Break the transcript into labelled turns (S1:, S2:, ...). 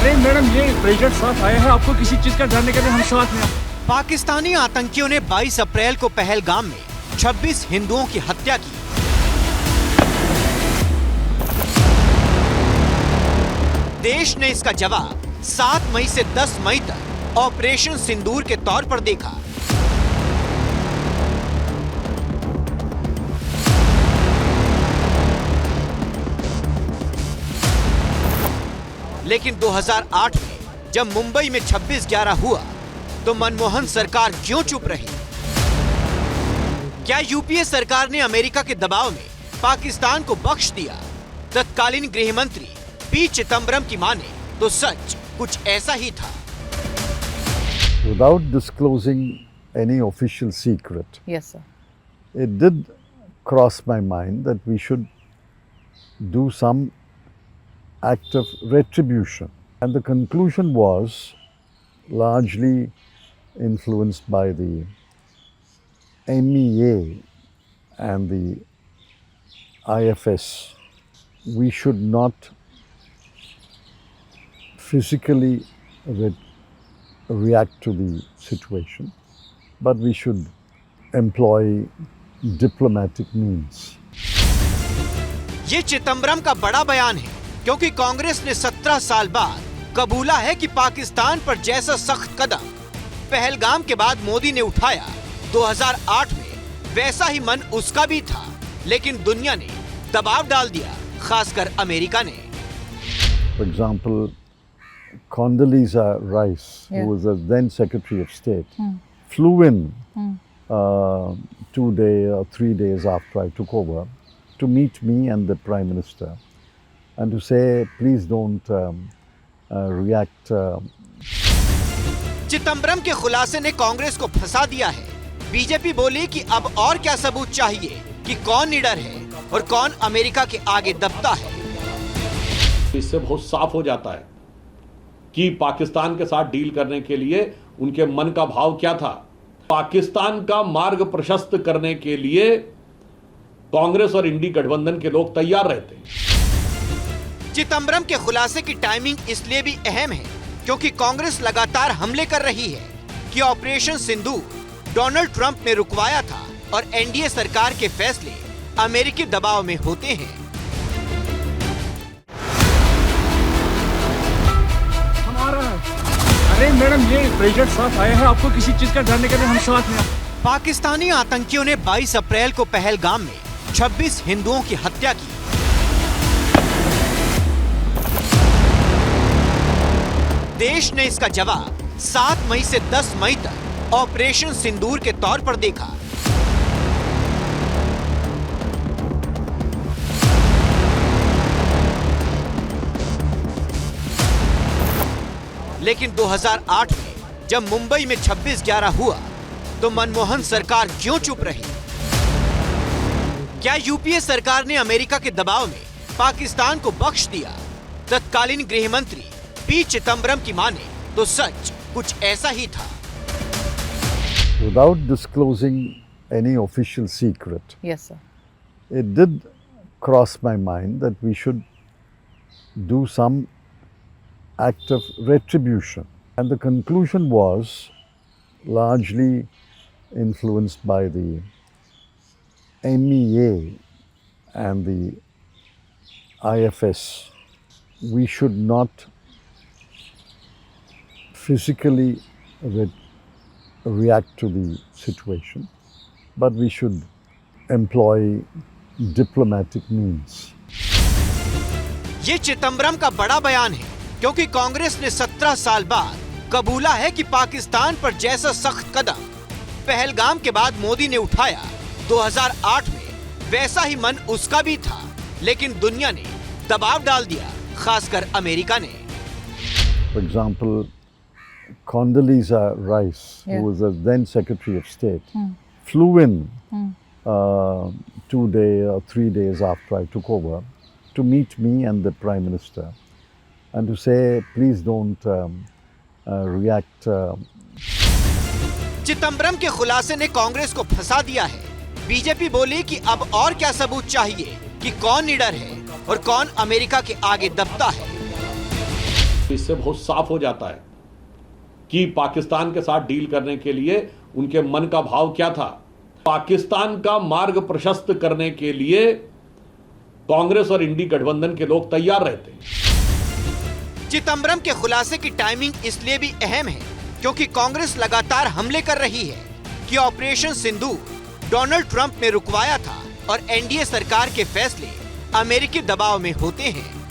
S1: अरे मैडम, ये प्रेसिडेंट साथ आए हैं, आपको किसी चीज का डरने के लिए हम साथ हैं।
S2: पाकिस्तानी आतंकियों ने 22 अप्रैल को पहलगाम में 26 हिंदुओं की हत्या की। देश ने इसका जवाब 7 मई से 10 मई तक ऑपरेशन सिंदूर के तौर पर देखा। लेकिन 2008 में जब मुंबई में 26/11 हुआ तो मनमोहन सरकार क्यों चुप रही? क्या यूपीए सरकार ने अमेरिका के दबाव में पाकिस्तान को बख्श दिया? तत्कालीन गृह मंत्री पी चिदम्बरम की माने तो सच कुछ ऐसा ही था।
S3: Without disclosing any official secret,
S4: Yes, sir.
S3: it did cross my mind that we should do some act of retribution. And the conclusion was largely influenced by the MEA and the IFS. We should not physically react to the situation, but we should employ diplomatic means.
S2: ये चिदम्बरम का बड़ा बयान है, क्योंकि कांग्रेस ने 17 साल बाद कबूला है कि पाकिस्तान पर जैसा सख्त कदम पहलगाम के बाद मोदी ने उठाया 2008 में, वैसा ही मन उसका भी था। लेकिन दुनिया ने दबाव डाल दिया, खासकर अमेरिका ने।
S3: For example, Condoleezza Rice,
S4: Yeah.
S3: who was the then Secretary of State, flew in 2 days or 3 days after I took over to meet me and the Prime Minister and to say, please don't react.
S2: Chidambaram के खुलासे ने कांग्रेस को फंसा दिया है। BJP बोली कि अब और क्या सबूत चाहिए कि कौन निडर है और कौन अमेरिका के आगे दबता है।
S5: इससे बहुत साफ हो जाता है कि पाकिस्तान के साथ डील करने के लिए उनके मन का भाव क्या था। पाकिस्तान का मार्ग प्रशस्त करने के लिए कांग्रेस और इंडी गठबंधन के लोग तैयार रहते।
S2: चिदम्बरम के खुलासे की टाइमिंग इसलिए भी अहम है क्योंकि कांग्रेस लगातार हमले कर रही है कि ऑपरेशन सिंदूर डोनाल्ड ट्रंप ने रुकवाया था और एनडीए सरकार के फैसले अमेरिकी दबाव में होते हैं।
S1: हमारा अरे मैडम, ये प्रेसिडेंट साथ आए हैं, आपको किसी चीज का डरने के लिए हम साथ हैं।
S2: पाकिस्तानी आतंकियों ने 22 अप्रैल को पहलगाम में 26 हिंदुओं की हत्या की। देश ने इसका जवाब 7 मई से 10 मई तक ऑपरेशन सिंदूर के तौर पर देखा। लेकिन 2008 में जब मुंबई में 26/11 हुआ तो मनमोहन सरकार क्यों चुप रही? क्या यूपीए सरकार ने अमेरिका के दबाव में पाकिस्तान को बख्श दिया? तत्कालीन गृह मंत्री पी चिदम्बरम की माने तो सच कुछ ऐसा ही था।
S3: Without disclosing any official secret,
S4: Yes, sir.
S3: it did cross my mind that we should do some act of retribution. And the conclusion was largely influenced by the MEA and the IFS. We should not physically react to the situation, but we should employ diplomatic means.
S2: ये चिदम्बरम का बड़ा बयान है क्योंकि कांग्रेस ने 17 साल बाद कबूला है कि पाकिस्तान पर जैसा सख्त कदम पहलगाम के बाद मोदी ने उठाया 2008 में, वैसा ही मन उसका भी था। लेकिन दुनिया ने दबाव डाल दिया, खासकर अमेरिका ने।
S3: For example, Condoleezza Rice,
S4: Yeah.
S3: who was the then Secretary of State, flew in 2 days or 3 days after I took over to meet me and the Prime Minister and to say, please don't react.
S2: Chidambaram के खुलासे ने कांग्रेस को फंसा दिया है। BJP बोली कि अब और क्या सबूत चाहिए कि कौन निडर है और कौन अमेरिका के आगे दबता है।
S5: इससे बहुत साफ हो जाता है कि पाकिस्तान के साथ डील करने के लिए उनके मन का भाव क्या था। पाकिस्तान का मार्ग प्रशस्त करने के लिए कांग्रेस और इंडी गठबंधन के लोग तैयार रहते हैं।
S2: चिदंबरम के खुलासे की टाइमिंग इसलिए भी अहम है क्योंकि कांग्रेस लगातार हमले कर रही है कि ऑपरेशन सिंदूर डोनाल्ड ट्रंप ने रुकवाया था और एनडीए सरकार के फैसले अमेरिकी दबाव में होते हैं